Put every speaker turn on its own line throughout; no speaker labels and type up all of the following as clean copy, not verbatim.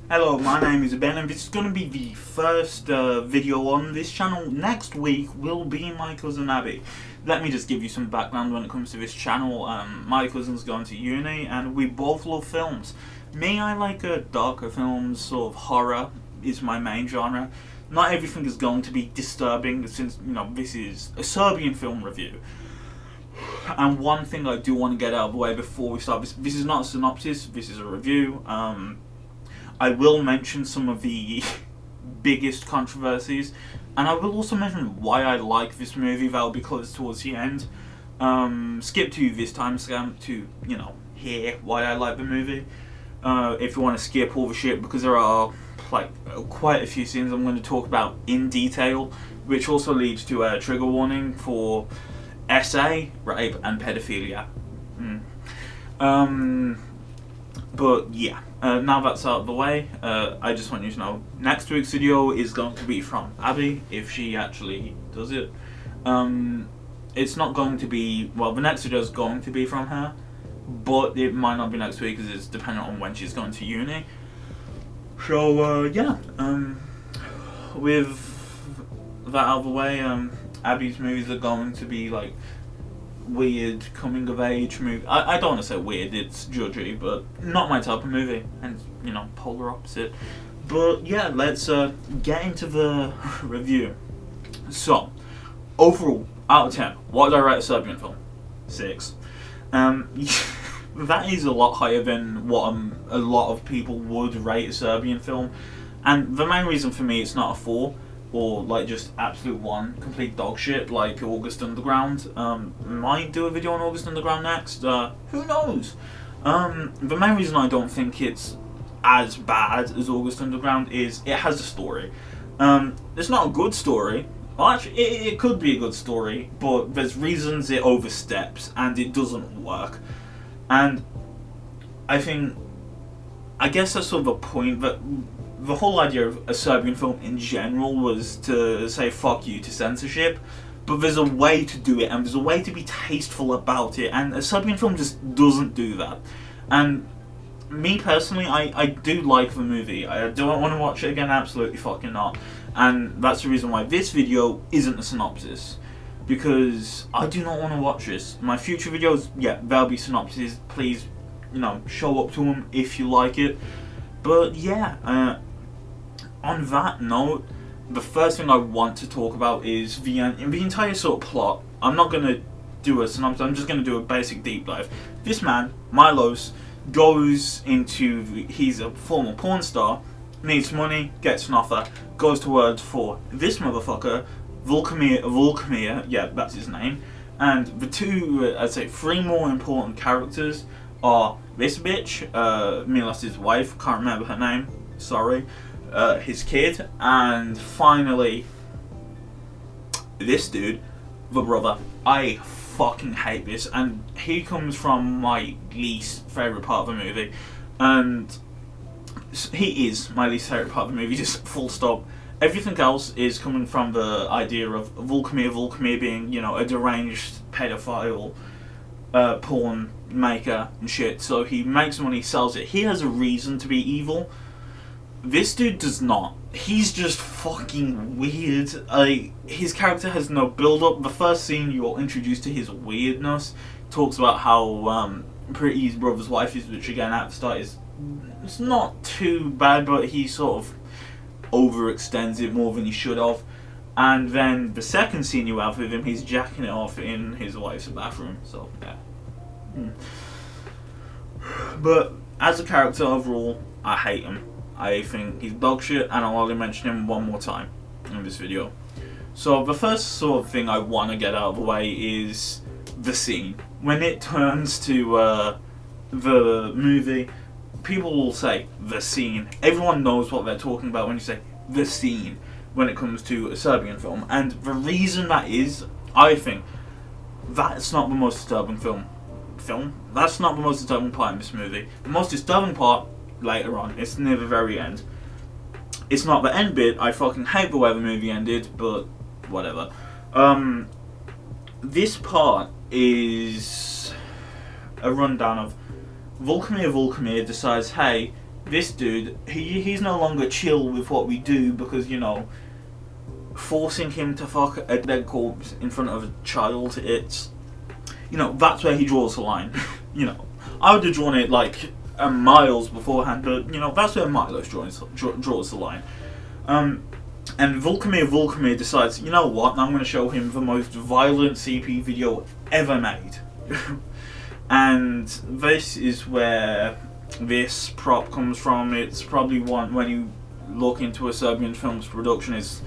Hello, my name is Ben, and this is going to be the first video on this channel. Next week will be my cousin Abby. Let me just give you some background when it comes to this channel. My cousin's going to uni, and we both love films. Me, I like darker films, sort of horror is my main genre. Not everything is going to be disturbing, since, you know, this is a Serbian film review. And one thing I do want to get out of the way before we start, this is not a synopsis, this is a review. I will mention some of the biggest controversies, and I will also mention why I like this movie. That'll be close towards the end. Skip to this timestamp to, you know, hear why I like the movie. If you want to skip all the shit, because there are like quite a few scenes I'm going to talk about in detail, which also leads to a trigger warning for SA, rape, and pedophilia. But yeah, now that's out of the way, I just want you to know next week's video is going to be from Abby, if she actually does it. It's not going to be, well, the next video is going to be from her, but it might not be next week because it's dependent on when she's going to uni. So yeah, with that out of the way, Abby's movies are going to be like weird coming of age movie. I don't want to say weird, it's judgy, but not my type of movie, and, you know, polar opposite. But yeah, let's get into the review. So, overall, out of 10, what did I rate a Serbian film? 6. That is a lot higher than what a lot of people would rate a Serbian film, and the main reason for me it's not a 4, or like just absolute 1, complete dog shit like August Underground. Might do a video on August Underground next, who knows. The main reason I don't think it's as bad as August Underground is it has a story. It's not a good story. Well, actually, it could be a good story, but there's reasons it oversteps and it doesn't work. And I guess that's sort of a point that the whole idea of a Serbian film in general was to say fuck you to censorship, but there's a way to do it, and there's a way to be tasteful about it, and a Serbian film just doesn't do that. And me personally, I do like the movie. I don't want to watch it again, absolutely fucking not. And that's the reason why this video isn't a synopsis, because I do not want to watch this. My future videos, yeah, there'll be synopses. Please, you know, show up to them if you like it. But yeah, on that note, the first thing I want to talk about is the entire sort of plot. I'm not going to do a synopsis, I'm just going to do a basic deep dive. This man, Milos, goes into, he's a former porn star, needs money, gets an offer, goes to work for this motherfucker, Vulkamir, yeah, that's his name. And the two, I'd say 3 more important characters are this bitch, Milos' wife, can't remember her name, sorry, his kid, and finally this dude, the brother. I fucking hate this, and he comes from my least favourite part of the movie, and he is my least favourite part of the movie, just full stop. Everything else is coming from the idea of Vulkamir being, you know, a deranged pedophile porn maker and shit. So he makes money, sells it. He has a reason to be evil. This dude does not. He's just fucking weird. His character has no build-up. The first scene you're introduced to his weirdness talks about how pretty his brother's wife is, which again at the start is, it's not too bad, but he sort of overextends it more than he should have. And then the second scene you have with him, he's jacking it off in his wife's bathroom. So yeah. But as a character overall, I hate him. I think he's dog shit, and I'll only mention him one more time in this video. So the first sort of thing I want to get out of the way is the scene. When it turns to the movie, people will say the scene. Everyone knows what they're talking about when you say the scene when it comes to a Serbian film. And the reason that is, I think, that's not the most disturbing that's not the most disturbing part in this movie. The most disturbing part later on, it's near the very end. It's not the end bit. I fucking hate the way the movie ended, but whatever. This part is a rundown of Vulkamir decides, hey, this dude, he's no longer chill with what we do because, you know, forcing him to fuck a dead corpse in front of a child, it's, you know, that's where he draws the line. You know, I would have drawn it like miles beforehand, but, you know, that's where Milos draws the line. And Vulcamir decides, you know what, I'm going to show him the most violent CP video ever made. And this is where this prop comes from. It's probably one, when you look into a Serbian film's production, is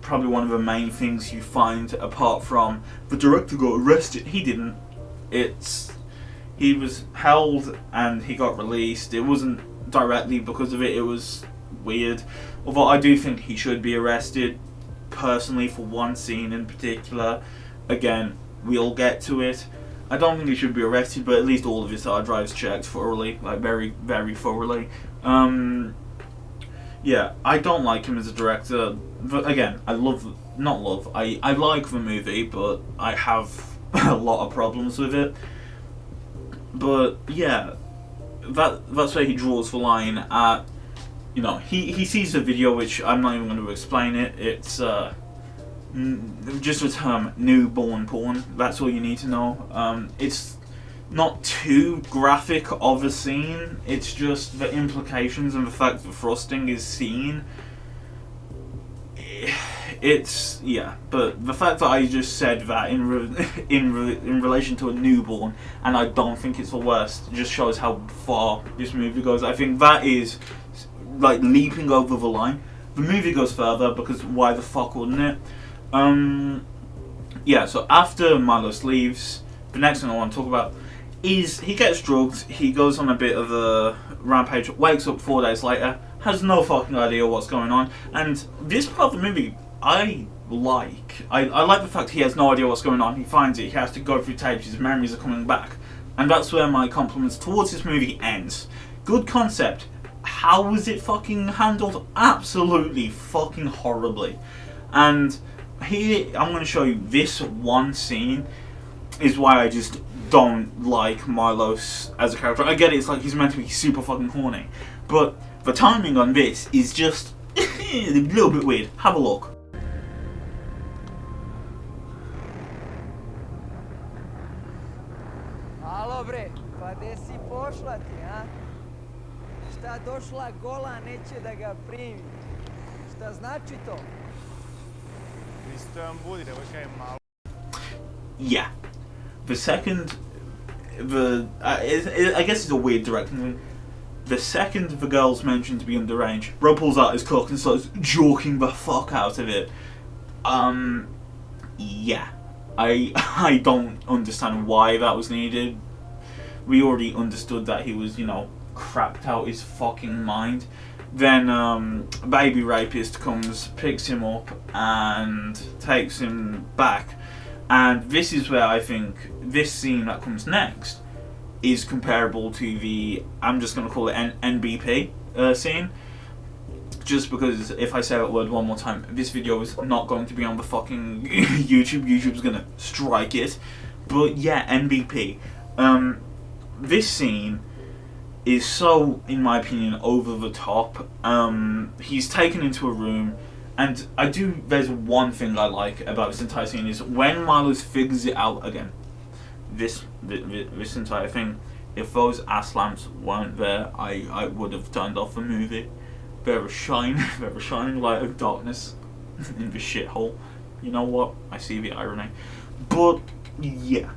probably one of the main things you find, apart from the director got arrested. He didn't. He was held and he got released. It wasn't directly because of it, it was weird. Although I do think he should be arrested, personally, for one scene in particular. Again, we'll get to it. I don't think he should be arrested, but at least all of his hard drives checked thoroughly, like very, very thoroughly. Yeah, I don't like him as a director. But again, I like the movie, but I have a lot of problems with it. But yeah, that's where he draws the line at. You know, he sees the video, which I'm not even going to explain it. It's just the term newborn porn. That's all you need to know. It's not too graphic of a scene. It's just the implications and the fact that thrusting is seen. It's, yeah, but the fact that I just said that in relation to a newborn, and I don't think it's the worst, just shows how far this movie goes. I think that is like leaping over the line. The movie goes further because why the fuck wouldn't it? Yeah, so after Milos leaves, the next thing I want to talk about is he gets drugged, he goes on a bit of a rampage, wakes up 4 days later, has no fucking idea what's going on, and this part of the movie I like. I like the fact he has no idea what's going on, he finds it, he has to go through tapes, his memories are coming back, and that's where my compliments towards this movie ends. Good concept. How was it fucking handled? Absolutely fucking horribly. And here, I'm going to show you this one scene is why I just don't like Milos as a character. I get it, it's like he's meant to be super fucking horny, but the timing on this is just a little bit weird. Have a look.
Alo bre, pa gde si pošla ti, a? Šta došla gola, neće da ga primi? Šta znači to?
Yeah. The second, I guess it's a weird directing thing. The second the girl's mentioned to be underage, Bro pulls out his cock and starts joking the fuck out of it. Yeah. I don't understand why that was needed. We already understood that he was, you know, crapped out his fucking mind. Then a baby rapist comes, picks him up and takes him back, and this is where I think this scene that comes next is comparable to the, I'm just going to call it NBP scene, just because if I say that word one more time, this video is not going to be on the fucking YouTube's going to strike it. But yeah, NBP. This scene is so, in my opinion, over the top. He's taken into a room, and there's one thing I like about this entire scene is when Milos figures it out again. This entire thing, if those ass lamps weren't there, I would have turned off the movie. They're a shining light of darkness in the shithole. You know what? I see the irony. But yeah.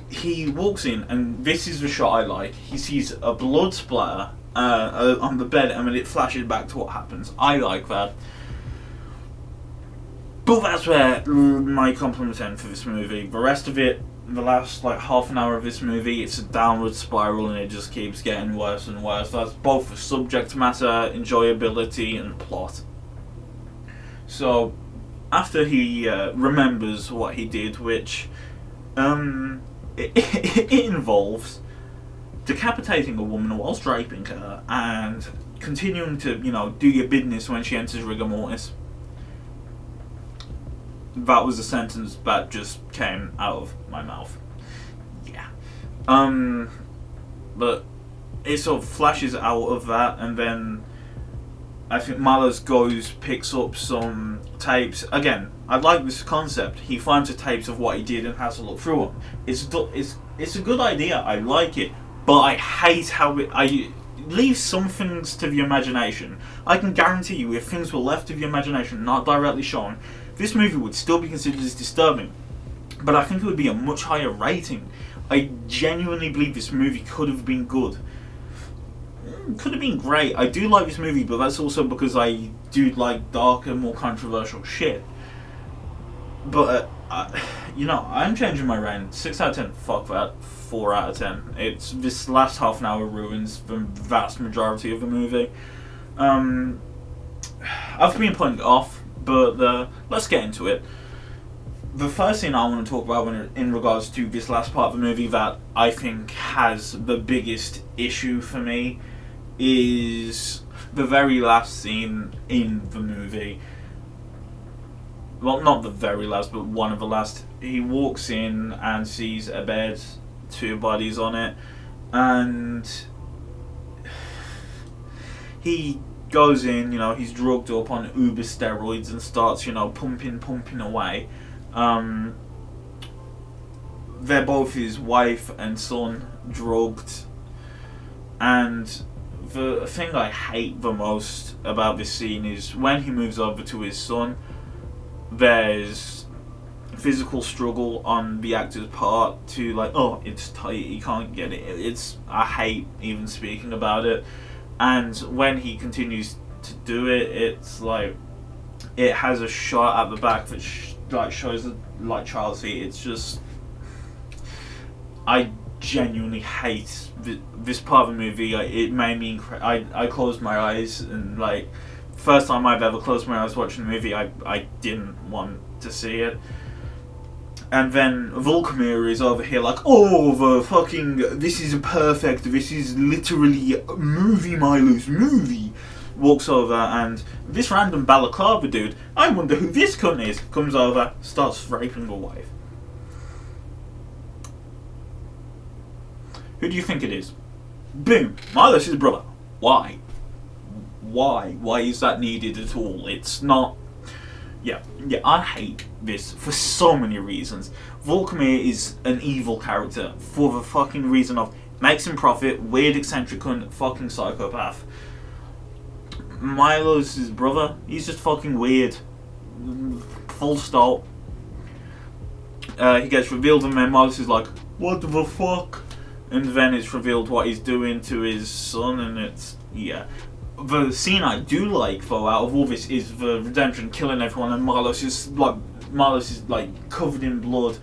He walks in, and this is the shot I like. He sees a blood splatter on the bed, and then it flashes back to what happens. I like that. But that's where my compliments end for this movie. The rest of it, the last like half an hour of this movie, it's a downward spiral, and it just keeps getting worse and worse. That's both for subject matter, enjoyability, and plot. So, after he remembers what he did, which it involves decapitating a woman whilst raping her and continuing to, you know, do your business when she enters rigor mortis. That was a sentence that just came out of my mouth. Yeah. But it sort of flashes out of that, and then I think Malos goes, picks up some tapes. Again, I like this concept. He finds the tapes of what he did and has to look through them. It's a good idea. I like it, but I hate how I leave some things to the imagination. I can guarantee you, if things were left to the imagination, not directly shown, this movie would still be considered as disturbing. But I think it would be a much higher rating. I genuinely believe this movie could have been good. Could have been great. I do like this movie, but that's also because I do like darker, more controversial shit. But, I'm changing my rating. 6 out of 10, fuck that. 4 out of 10. It's this last half an hour ruins the vast majority of the movie. I've been putting it off, but let's get into it. The first thing I want to talk about in regards to this last part of the movie that I think has the biggest issue for me is the very last scene in the movie. Well, not the very last, but one of the last. He walks in and sees a bed, 2 bodies on it, and he goes in, he's drugged up on uber steroids and starts, pumping away. They're both his wife and son, drugged, and the thing I hate the most about this scene is when he moves over to his son, there's physical struggle on the actor's part to it's tight, he can't get it. I hate even speaking about it. And when he continues to do it, it's like it has a shot at the back that shows the child's feet. It's just, I genuinely hate this part of the movie. It made me I closed my eyes, and first time I've ever closed my eyes watching the movie, I didn't want to see it. And then Volkamir is over here this is perfect, this is literally Milo's movie. Walks over, and this random balaclava dude, I wonder who this cunt is, comes over, starts raping the wife. Who do you think it is? Boom! Milo's his brother. Why? Why is that needed at all? It's not... Yeah, I hate this for so many reasons. Volkamir is an evil character for the fucking reason of makes him profit, weird eccentric cunt, fucking psychopath. Milo's his brother, he's just fucking weird. Full stop. He gets revealed, and then Milo's is like, what the fuck? And then it's revealed what he's doing to his son, and it's, yeah. The scene I do like, though, out of all this is the redemption, killing everyone, and Milos is covered in blood.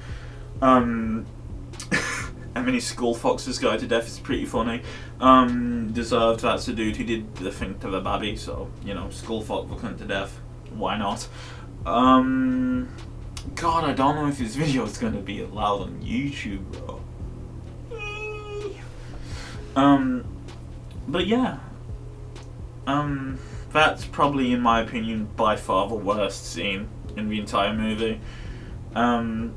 And then he skull fucks this guy to death. It's pretty funny. Deserved. That's the dude who did the thing to the baby, so skull fuck the cunt to death. Why not? God, I don't know if this video is gonna be allowed on YouTube, bro. But yeah. That's probably, in my opinion, by far the worst scene in the entire movie. I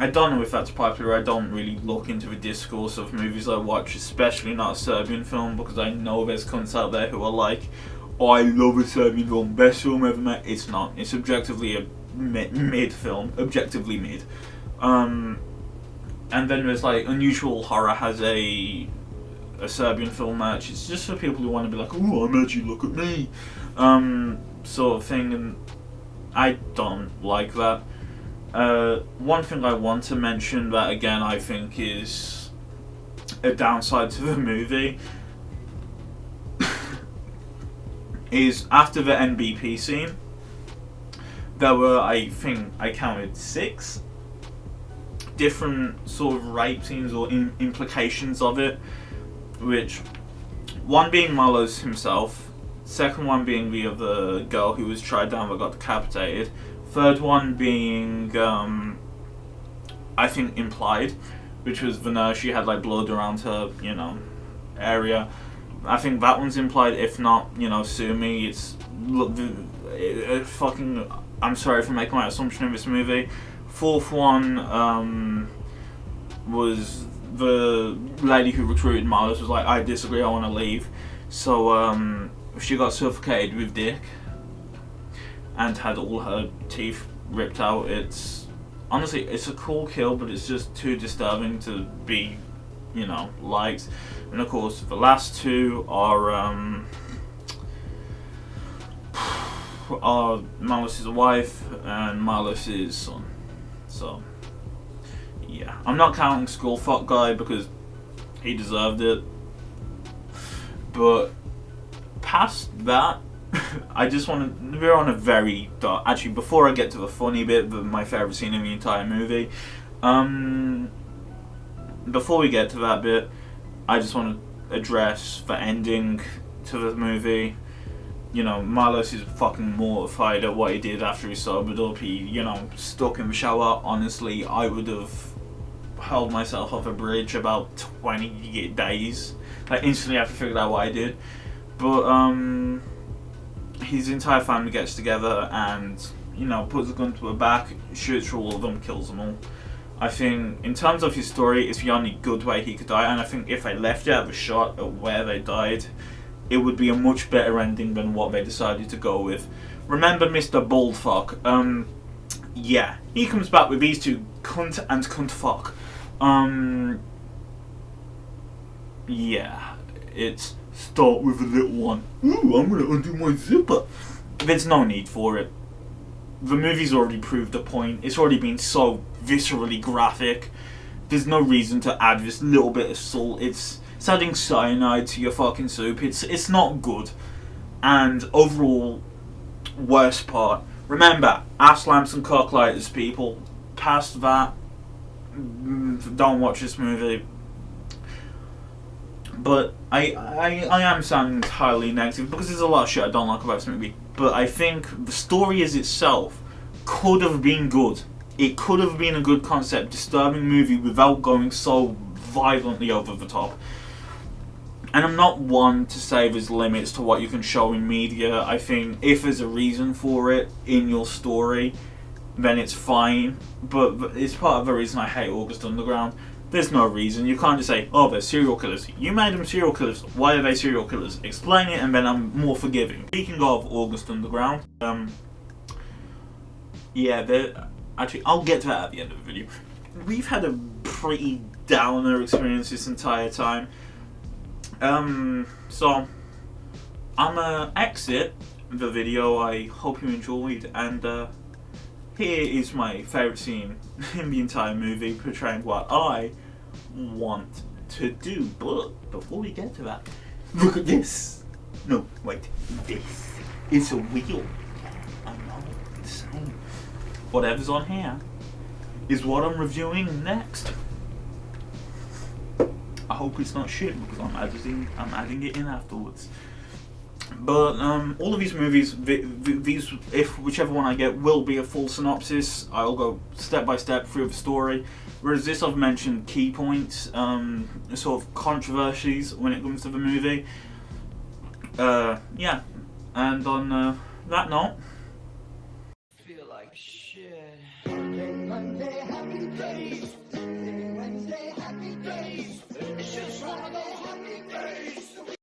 don't know if that's popular. I don't really look into the discourse of movies I watch, especially not a Serbian film, because I know there's cunts out there who are like, oh, I love a Serbian film, best film ever made. It's not. It's objectively a mid film. Objectively mid. And then there's Unusual Horror has a Serbian film merch. It's just for people who want to be like, oh, I'm edgy, look at me, sort of thing, and I don't like that. One thing I want to mention that, again, I think is a downside to the movie is after the NBP scene, there were, I think, I counted 6 different sort of rape scenes or implications of it, which, one being Milos himself, second one being the other girl who was tried down but got decapitated, third one being, I think, implied, which was the nurse. She had blood around her, area. I think that one's implied. If not, sue me. It's fucking. I'm sorry for making my assumption in this movie. Fourth one was the lady who recruited Milos was like, I disagree, I want to leave. So she got suffocated with dick and had all her teeth ripped out. It's honestly, it's a cool kill, but it's just too disturbing to be, you know, liked. And of course, the last two are Milos' wife and Milos' son. So yeah, I'm not counting Skullfuck guy because he deserved it. But past that, I just want to. We're on a very dark. Actually, before I get to the funny bit, my favorite scene in the entire movie. Before we get to that bit, I just want to address the ending to the movie. You know, Milos is fucking mortified at what he did after he sobered up. He, you know, stuck in the shower. Honestly, I would have hurled myself off a bridge about 20 days. Like, instantly after figuring out what I did. But, his entire family gets together and, you know, puts a gun to her back, shoots through all of them, kills them all. I think, in terms of his story, it's the only good way he could die. And I think if they left it at the shot at where they died, it would be a much better ending than what they decided to go with. Remember Mr. Baldfuck? Yeah. He comes back with these two, cunt and cuntfuck. Yeah. It's start with a little one. Ooh, I'm gonna undo my zipper. There's no need for it. The movie's already proved the point. It's already been so viscerally graphic. There's no reason to add this little bit of salt. It's adding cyanide to your fucking soup. It's not good. And overall, worst part. Remember, ass lamps and cock lighters, people. Past that, don't watch this movie. But I am sounding entirely negative because there's a lot of shit I don't like about this movie. But I think the story as itself could have been good. It could have been a good concept, disturbing movie without going so violently over the top. And I'm not one to say there's limits to what you can show in media. I think if there's a reason for it in your story, then it's fine. But it's part of the reason I hate August Underground. There's no reason. You can't just say, oh, they're serial killers. You made them serial killers. Why are they serial killers? Explain it and then I'm more forgiving. Speaking of August Underground, yeah, actually, I'll get to that at the end of the video. We've had a pretty downer experience this entire time. So I'm gonna exit the video. I hope you enjoyed, and here is my favourite scene in the entire movie, portraying what I want to do. But before we get to that, look at this. No, wait, this is a wheel. I know, insane. Whatever's on here is what I'm reviewing next. I hope it's not shit because I'm adding it in afterwards. But all of these movies, these, if whichever one I get, will be a full synopsis. I'll go step by step through the story. Whereas this, I've mentioned key points, sort of controversies when it comes to the movie. Yeah, and on that note,